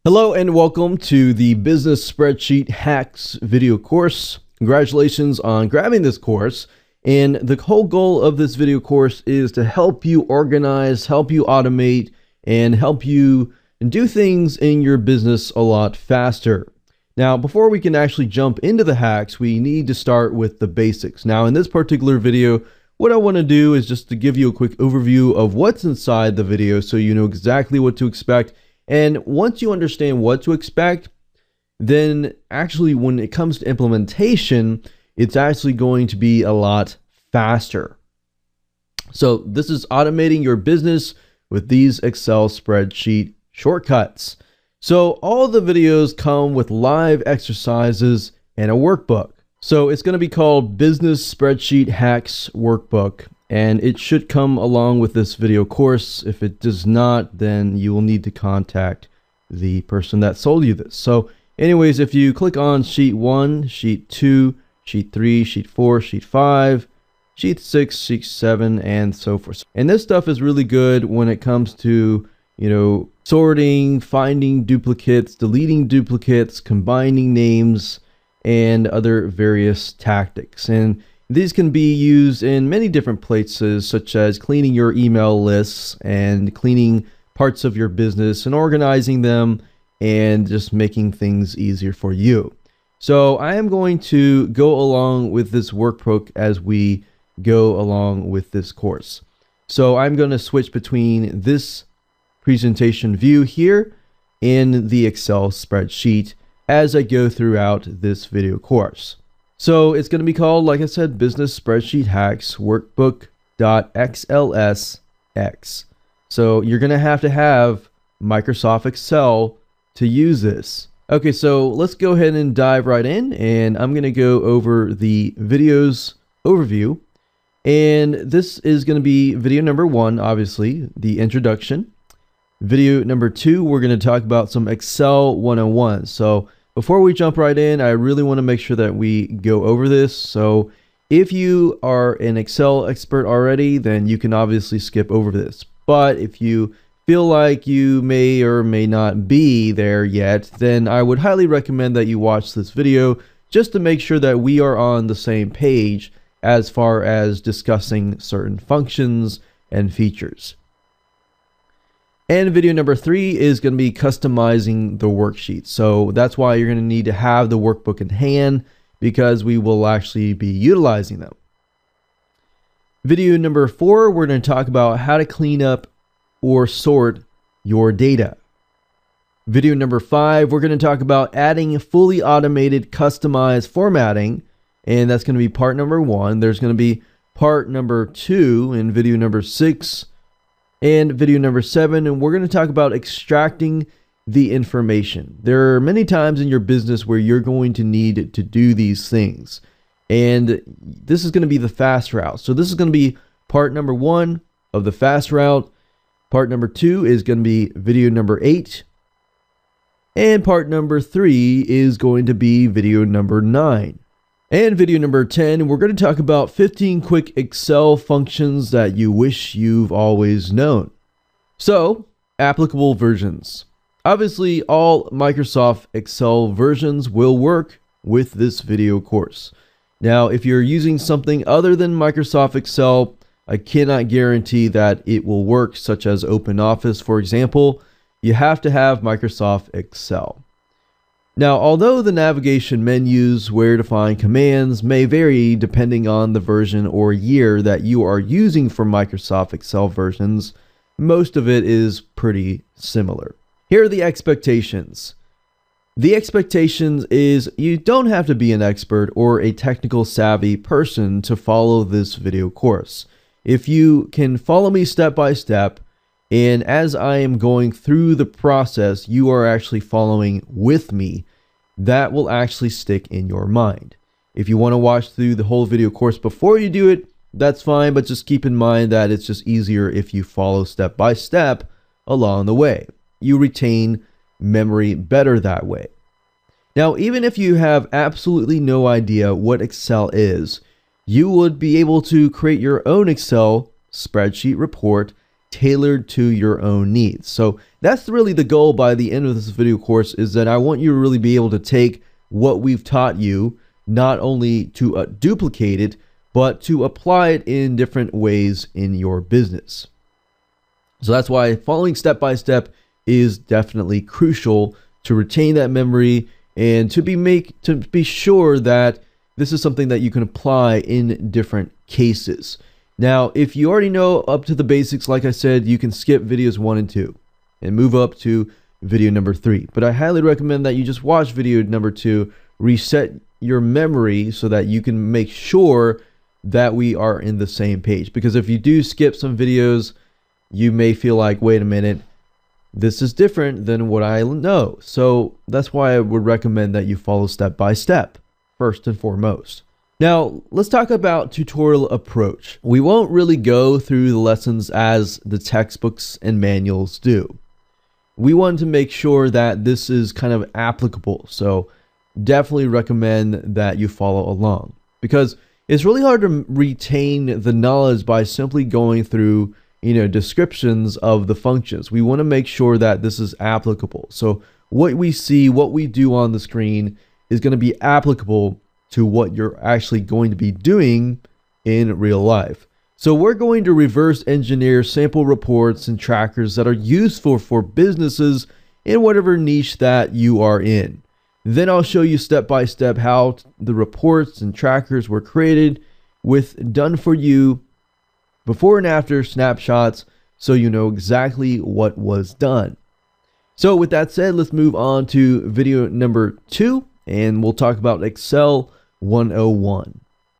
Hello and welcome to the Business Spreadsheet Hacks video course. Congratulations on grabbing this course. And the whole goal of this video course is to help you organize, help you automate, and help you do things in your business a lot faster. Now, before we can actually jump into the hacks, we need to start with the basics. Now, in this particular video, what I want to do is just to give you a quick overview of what's inside the video so you know exactly what to expect. And once you understand what to expect, then actually when it comes to implementation, it's actually going to be a lot faster. So this is automating your business with these Excel spreadsheet shortcuts. So all the videos come with live exercises and a workbook. So it's going to be called Business Spreadsheet Hacks Workbook. And it should come along with this video course. If it does not, then you will need to contact the person that sold you this. So anyways, if you click on sheet 1, sheet 2, sheet 3, sheet 4, sheet 5, sheet 6, sheet 7, and so forth. And this stuff is really good when it comes to, sorting, finding duplicates, deleting duplicates, combining names, and other various tactics. And these can be used in many different places, such as cleaning your email lists and cleaning parts of your business and organizing them and just making things easier for you. So I am going to go along with this workbook as we go along with this course. So I'm going to switch between this presentation view here and the Excel spreadsheet as I go throughout this video course. So it's going to be called, like I said, Business Spreadsheet Hacks Workbook.xlsx. So you're going to have Microsoft Excel to use this. Okay, so let's go ahead and dive right in, and I'm going to go over the videos overview. And this is going to be video number 1, obviously, the introduction. Video number 2, we're going to talk about some Excel 101. So before we jump right in, I really want to make sure that we go over this. So if you are an Excel expert already, then you can obviously skip over this. But if you feel like you may or may not be there yet, then I would highly recommend that you watch this video just to make sure that we are on the same page as far as discussing certain functions and features. And video number 3 is going to be customizing the worksheet. So that's why you're going to need to have the workbook in hand, because we will actually be utilizing them. Video number 4, we're going to talk about how to clean up or sort your data. Video number 5, we're going to talk about adding fully automated customized formatting. And that's going to be part number 1. There's going to be part number 2 in video number 6. And video number 7, and we're going to talk about extracting the information. There are many times in your business where you're going to need to do these things. And this is going to be the fast route. So this is going to be part number 1 of the fast route. Part number 2 is going to be video number 8. And part number 3 is going to be video number 9. And video number 10, we're going to talk about 15 quick Excel functions that you wish you've always known. So, applicable versions. Obviously, all Microsoft Excel versions will work with this video course. Now, if you're using something other than Microsoft Excel, I cannot guarantee that it will work, such as OpenOffice, for example. You have to have Microsoft Excel. Now, although the navigation menus where to find commands may vary depending on the version or year that you are using for Microsoft Excel versions, most of it is pretty similar. Here are the expectations. The expectations is you don't have to be an expert or a technical savvy person to follow this video course. If you can follow me step by step, and as I am going through the process, you are actually following with me, that will actually stick in your mind. If you want to watch through the whole video course before you do it, that's fine, but just keep in mind that it's just easier if you follow step by step along the way. You retain memory better that way. Now, even if you have absolutely no idea what Excel is, you would be able to create your own Excel spreadsheet report tailored to your own needs. So that's really the goal by the end of this video course, is that I want you to really be able to take what we've taught you, not only to duplicate it, but to apply it in different ways in your business. So that's why following step by step is definitely crucial to retain that memory and to be sure that this is something that you can apply in different cases. Now, if you already know up to the basics, like I said, you can skip videos 1 and 2 and move up to video number 3. But I highly recommend that you just watch video number 2, reset your memory so that you can make sure that we are in the same page. Because if you do skip some videos, you may feel like, wait a minute, this is different than what I know. So that's why I would recommend that you follow step by step, first and foremost. Now, let's talk about tutorial approach. We won't really go through the lessons as the textbooks and manuals do. We want to make sure that this is kind of applicable. So definitely recommend that you follow along, because it's really hard to retain the knowledge by simply going through descriptions of the functions. We want to make sure that this is applicable. So what we see, what we do on the screen is going to be applicable to what you're actually going to be doing in real life. So we're going to reverse engineer sample reports and trackers that are useful for businesses in whatever niche that you are in. Then I'll show you step by step how the reports and trackers were created with done for you before and after snapshots, so you know exactly what was done. So with that said, let's move on to video number 2, and we'll talk about Excel 101.